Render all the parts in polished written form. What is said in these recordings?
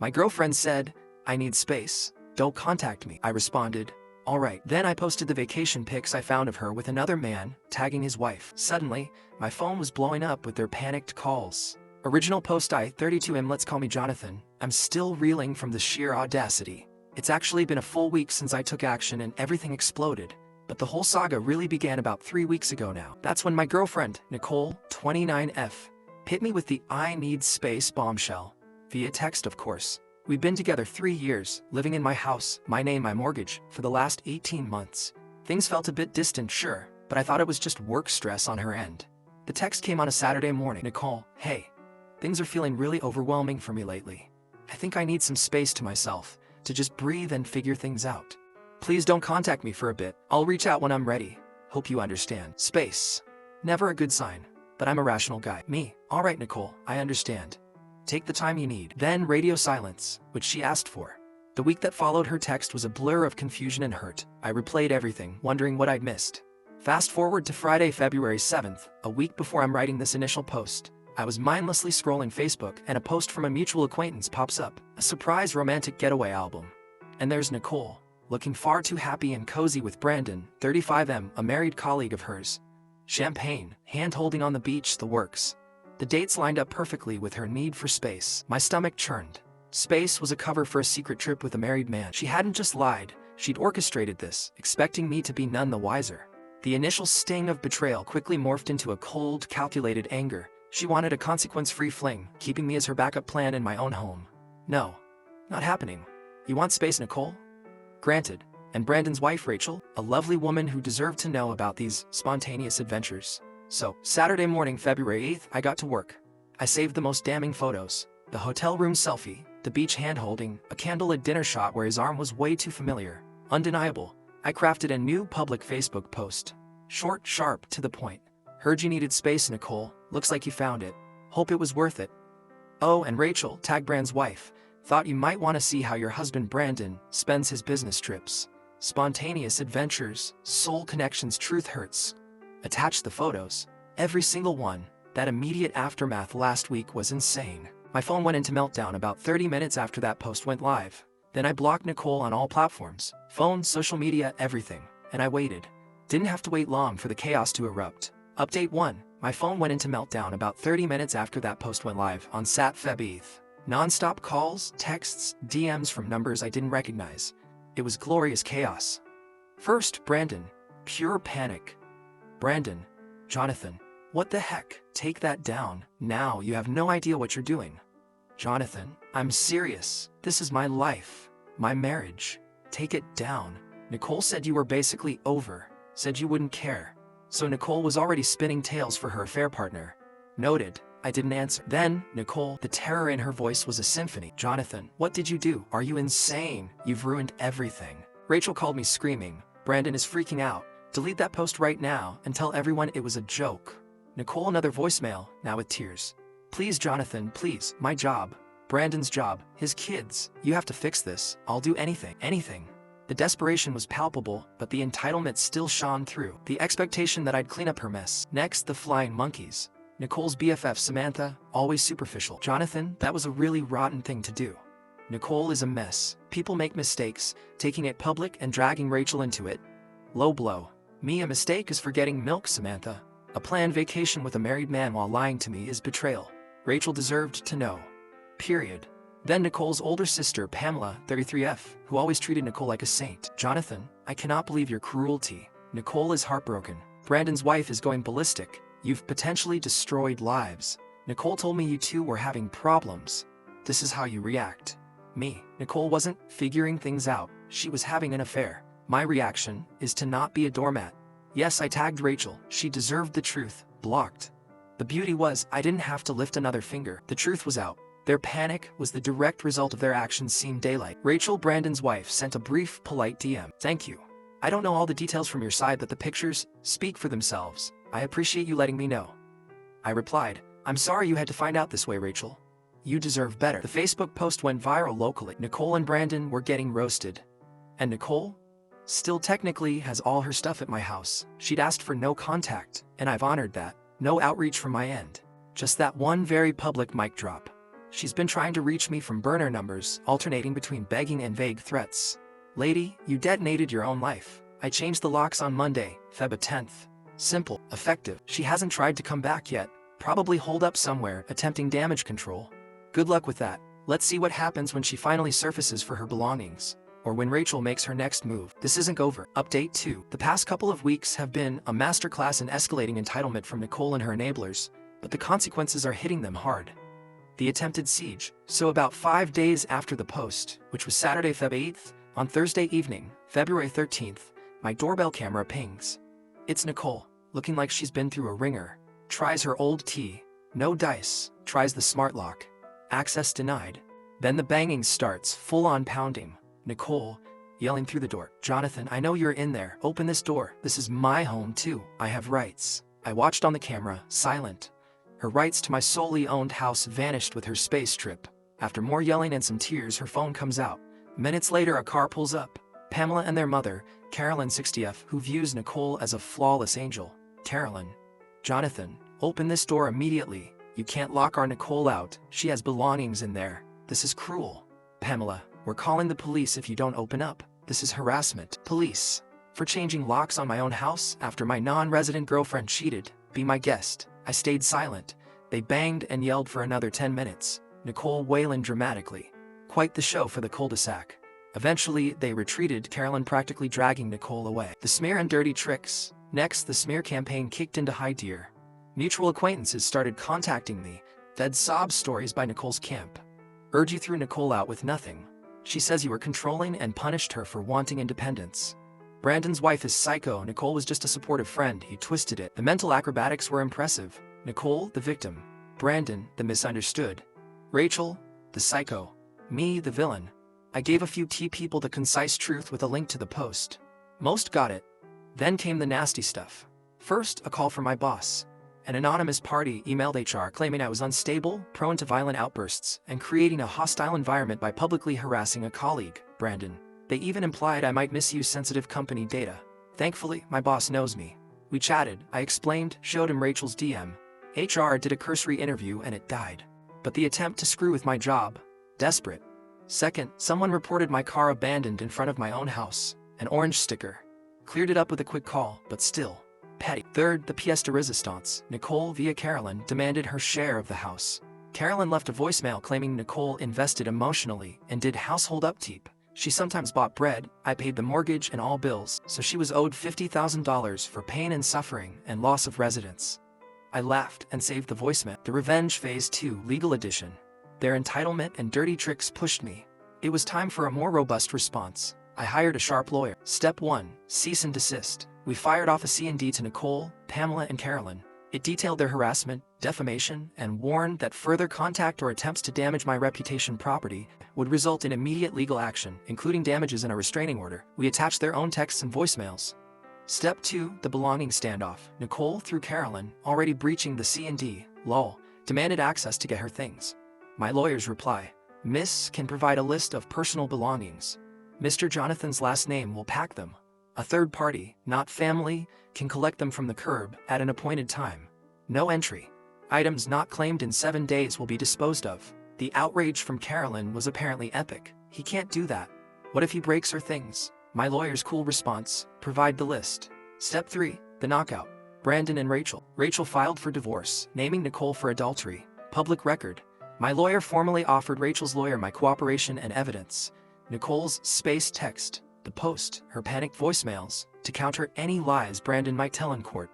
My girlfriend said, "I need space. Don't contact me." I responded, "Alright." Then I posted the vacation pics I found of her with another man, tagging his wife. Suddenly, my phone was blowing up with their panicked calls. Original post I 32M. Let's call me Jonathan. I'm still reeling from the sheer audacity. It's actually been a full week since I took action and everything exploded. But the whole saga really began about 3 weeks ago now. That's when my girlfriend, Nicole, 29F, hit me with the "I need space" bombshell. Via text, of course. We've been together 3 years, living in my house, my name, my mortgage, for the last 18 months. Things felt a bit distant, sure, but I thought it was just work stress on her end. The text came on a Saturday morning. "Nicole, hey. Things are feeling really overwhelming for me lately. I think I need some space to myself, to just breathe and figure things out. Please don't contact me for a bit. I'll reach out when I'm ready. Hope you understand." Space. Never a good sign, but I'm a rational guy. Me. "Alright, Nicole, I understand. Take the time you need." Then radio silence, which she asked for. The week that followed her text was a blur of confusion and hurt. I replayed everything, wondering what I'd missed. Fast forward to Friday, February 7th, a week before I'm writing this initial post. I was mindlessly scrolling Facebook and a post from a mutual acquaintance pops up. A surprise romantic getaway album. And there's Nicole, looking far too happy and cozy with Brandon, 35M, a married colleague of hers. Champagne, hand-holding on the beach, the works. The dates lined up perfectly with her need for space. My stomach churned. Space was a cover for a secret trip with a married man. She hadn't just lied, she'd orchestrated this, expecting me to be none the wiser. The initial sting of betrayal quickly morphed into a cold, calculated anger. She wanted a consequence-free fling, keeping me as her backup plan in my own home. No, not happening. You want space, Nicole? Granted. And Brandon's wife, Rachel, a lovely woman who deserved to know about these spontaneous adventures. So, Saturday morning, February 8th, I got to work. I saved the most damning photos. The hotel room selfie, the beach hand-holding, a candlelit dinner shot where his arm was way too familiar. Undeniable. I crafted a new public Facebook post. Short, sharp, to the point. "Heard you needed space, Nicole. Looks like you found it. Hope it was worth it. Oh, and Rachel, tag Brand's wife. Thought you might want to see how your husband Brandon spends his business trips. Spontaneous adventures, soul connections, truth hurts." Attach the photos. Every single one. That immediate aftermath last week was insane. My phone went into meltdown about 30 minutes after that post went live. Then I blocked Nicole on all platforms. Phone, social media, everything. And I waited. Didn't have to wait long for the chaos to erupt. Update 1. My phone went into meltdown about 30 minutes after that post went live on Sat Feb 8th. Non-stop calls, texts, DMs from numbers I didn't recognize. It was glorious chaos. First, Brandon. Pure panic. "Brandon. Jonathan. What the heck? Take that down. Now you have no idea what you're doing." "Jonathan. I'm serious. This is my life. My marriage. Take it down." Nicole said you were basically over. Said you wouldn't care. So Nicole was already spinning tales for her affair partner. Noted. I didn't answer. Then, Nicole, the terror in her voice was a symphony. "Jonathan, what did you do? Are you insane? You've ruined everything." Rachel called me screaming. "Brandon is freaking out. Delete that post right now and tell everyone it was a joke." Nicole, another voicemail, now with tears. "Please, Jonathan, please. My job. Brandon's job. His kids. You have to fix this. I'll do anything. Anything." The desperation was palpable, but the entitlement still shone through. The expectation that I'd clean up her mess. Next, the flying monkeys. Nicole's BFF, Samantha, always superficial. "Jonathan, that was a really rotten thing to do. Nicole is a mess. People make mistakes, taking it public and dragging Rachel into it. Low blow. Me, a mistake is forgetting milk, Samantha. A planned vacation with a married man while lying to me is betrayal. Rachel deserved to know. Period." Then Nicole's older sister, Pamela, 33F, who always treated Nicole like a saint. "Jonathan, I cannot believe your cruelty. Nicole is heartbroken. Brandon's wife is going ballistic. You've potentially destroyed lives. Nicole told me you two were having problems. This is how you react." Me. Nicole wasn't figuring things out. She was having an affair. My reaction is to not be a doormat. Yes, I tagged Rachel. She deserved the truth. Blocked. The beauty was, I didn't have to lift another finger. The truth was out. Their panic was the direct result of their actions seen daylight. Rachel, Brandon's wife, sent a brief, polite DM. "Thank you. I don't know all the details from your side, but the pictures speak for themselves. I appreciate you letting me know." I replied, "I'm sorry you had to find out this way, Rachel. You deserve better." The Facebook post went viral locally. Nicole and Brandon were getting roasted. And Nicole still technically has all her stuff at my house. She'd asked for no contact, and I've honored that. No outreach from my end. Just that one very public mic drop. She's been trying to reach me from burner numbers, alternating between begging and vague threats. Lady, you detonated your own life. I changed the locks on Monday, Feb 10th. Simple, effective. She hasn't tried to come back yet. Probably holed up somewhere, attempting damage control. Good luck with that. Let's see what happens when she finally surfaces for her belongings. Or when Rachel makes her next move. This isn't over. Update 2. The past couple of weeks have been a masterclass in escalating entitlement from Nicole and her enablers, but the consequences are hitting them hard. The attempted siege. So about 5 days after the post, which was Saturday, Feb 8th, on Thursday evening, February 13th, my doorbell camera pings. It's Nicole, looking like she's been through a ringer. Tries her old tea. No dice. Tries the smart lock. Access denied. Then the banging starts, full-on pounding. Nicole, yelling through the door. Jonathan, I know you're in there. Open this door. This is my home too. I have rights. I watched on the camera, silent. Her rights to my solely owned house vanished with her space trip. After more yelling and some tears, her phone comes out. Minutes later, a car pulls up. Pamela and their mother, Carolyn 60F, who views Nicole as a flawless angel. Carolyn. Jonathan, open this door immediately. You can't lock our Nicole out. She has belongings in there. This is cruel. Pamela, we're calling the police if you don't open up. This is harassment. Police. For changing locks on my own house after my non-resident girlfriend cheated. Be my guest. I stayed silent. They banged and yelled for another 10 minutes. Nicole wailing dramatically. Quite the show for the cul-de-sac. Eventually, they retreated, Carolyn practically dragging Nicole away. The smear and dirty tricks. Next, the smear campaign kicked into high gear. Mutual acquaintances started contacting me, fed sob stories by Nicole's camp. Urge you threw Nicole out with nothing. She says you were controlling and punished her for wanting independence. Brandon's wife is psycho. Nicole was just a supportive friend. He twisted it. The mental acrobatics were impressive. Nicole, the victim. Brandon, the misunderstood. Rachel, the psycho. Me, the villain. I gave a few people the concise truth with a link to the post. Most got it. Then came the nasty stuff. First, a call from my boss. An anonymous party emailed HR claiming I was unstable, prone to violent outbursts, and creating a hostile environment by publicly harassing a colleague, Brandon. They even implied I might misuse sensitive company data. Thankfully, my boss knows me. We chatted, I explained, showed him Rachel's DM. HR did a cursory interview and it died. But the attempt to screw with my job. Desperate. Second, someone reported my car abandoned in front of my own house. An orange sticker. Cleared it up with a quick call, but still. Petty. Third, the pièce de résistance. Nicole, via Carolyn, demanded her share of the house. Carolyn left a voicemail claiming Nicole invested emotionally and did household upkeep. She sometimes bought bread. I paid the mortgage and all bills, so she was owed $50,000 for pain and suffering and loss of residence. I laughed and saved the voicemail. The Revenge Phase 2 Legal Edition. Their entitlement and dirty tricks pushed me. It was time for a more robust response. I hired a sharp lawyer. Step 1. Cease and desist. We fired off a C&D to Nicole, Pamela, and Carolyn. It detailed their harassment, defamation, and warned that further contact or attempts to damage my reputation property would result in immediate legal action, including damages and a restraining order. We attached their own texts and voicemails. Step 2. The belonging standoff. Nicole, through Carolyn, already breaching the C&D, lol, demanded access to get her things. My lawyer's reply. Miss can provide a list of personal belongings. Mr. Jonathan's last name will pack them. A third party, not family, can collect them from the curb at an appointed time. No entry. Items not claimed in 7 days will be disposed of. The outrage from Carolyn was apparently epic. He can't do that. What if he breaks her things? My lawyer's cool response, provide the list. Step 3, the knockout. Brandon and Rachel. Rachel filed for divorce, naming Nicole for adultery. Public record. My lawyer formally offered Rachel's lawyer my cooperation and evidence. Nicole's space text, the post, her panicked voicemails, to counter any lies Brandon might tell in court.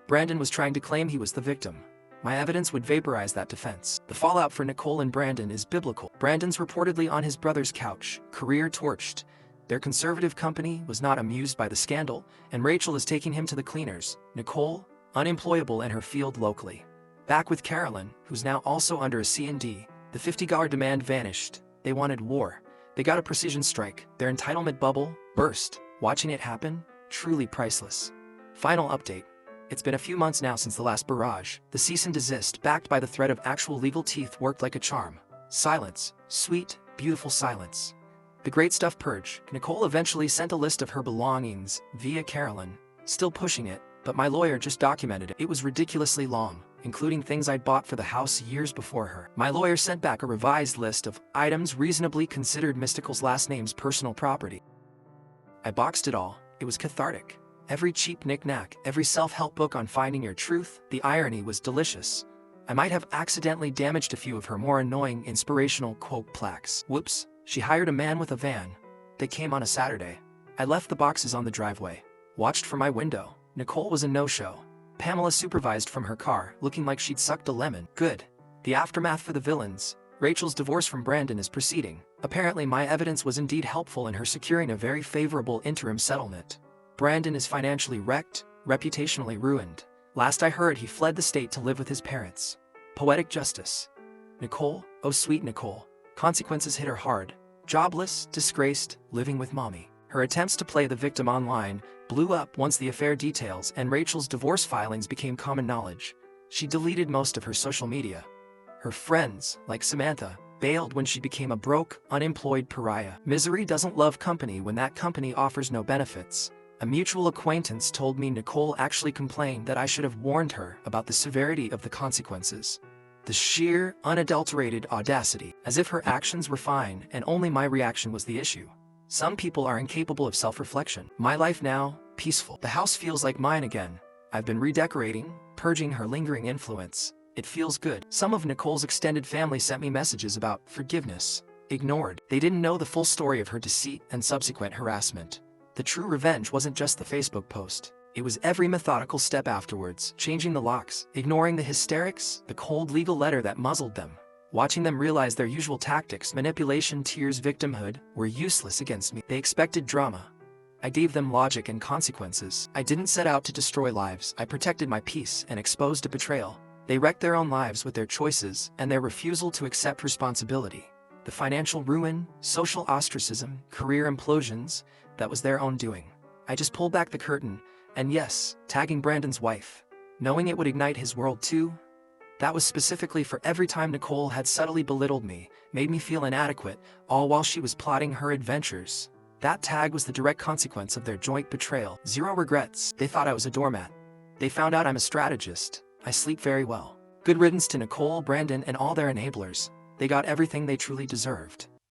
Brandon was trying to claim he was the victim. My evidence would vaporize that defense. The fallout for Nicole and Brandon is biblical. Brandon's reportedly on his brother's couch, career torched. Their conservative company was not amused by the scandal, and Rachel is taking him to the cleaners. Nicole, unemployable in her field locally. Back with Carolyn, who's now also under a C&D, the $50 demand vanished. They wanted war. They got a precision strike. Their entitlement bubble burst. Watching it happen, truly priceless. Final update. It's been a few months now since the last barrage. The cease and desist, backed by the threat of actual legal teeth, worked like a charm. Silence. Sweet, beautiful silence. The great stuff purge. Nicole eventually sent a list of her belongings via Carolyn. Still pushing it, but my lawyer just documented it. It was ridiculously long. including things I'd bought for the house years before her. My lawyer sent back a revised list of items reasonably considered Mystical's last name's personal property. I boxed it all. It was cathartic. Every cheap knick-knack, every self-help book on finding your truth, the irony was delicious. I might have accidentally damaged a few of her more annoying inspirational quote plaques. Whoops, she hired a man with a van. They came on a Saturday. I left the boxes on the driveway. Watched from my window. Nicole was a no-show. Pamela supervised from her car, looking like she'd sucked a lemon. Good. The aftermath for the villains. Rachel's divorce from Brandon is proceeding. Apparently my evidence was indeed helpful in her securing a very favorable interim settlement. Brandon is financially wrecked, reputationally ruined. Last I heard, he fled the state to live with his parents. Poetic justice. Nicole, oh sweet Nicole. Consequences hit her hard. Jobless, disgraced, living with mommy. Her attempts to play the victim online blew up once the affair details and Rachel's divorce filings became common knowledge. She deleted most of her social media. Her friends, like Samantha, bailed when she became a broke, unemployed pariah. Misery doesn't love company when that company offers no benefits. A mutual acquaintance told me Nicole actually complained that I should have warned her about the severity of the consequences. The sheer, unadulterated audacity, as if her actions were fine and only my reaction was the issue. Some people are incapable of self-reflection. My life now, peaceful. The house feels like mine again. I've been redecorating, purging her lingering influence. It feels good. Some of Nicole's extended family sent me messages about forgiveness. Ignored. They didn't know the full story of her deceit and subsequent harassment. The true revenge wasn't just the Facebook post. It was every methodical step afterwards, changing the locks, ignoring the hysterics, the cold legal letter that muzzled them. Watching them realize their usual tactics, manipulation, tears, victimhood, were useless against me. They expected drama. I gave them logic and consequences. I didn't set out to destroy lives. I protected my peace and exposed a betrayal. They wrecked their own lives with their choices and their refusal to accept responsibility. The financial ruin, social ostracism, career implosions, that was their own doing. I just pulled back the curtain, and yes, tagging Brandon's wife, knowing it would ignite his world too. That was specifically for every time Nicole had subtly belittled me, made me feel inadequate, all while she was plotting her adventures. That tag was the direct consequence of their joint betrayal. Zero regrets. They thought I was a doormat. They found out I'm a strategist. I sleep very well. Good riddance to Nicole, Brandon, and all their enablers. They got everything they truly deserved.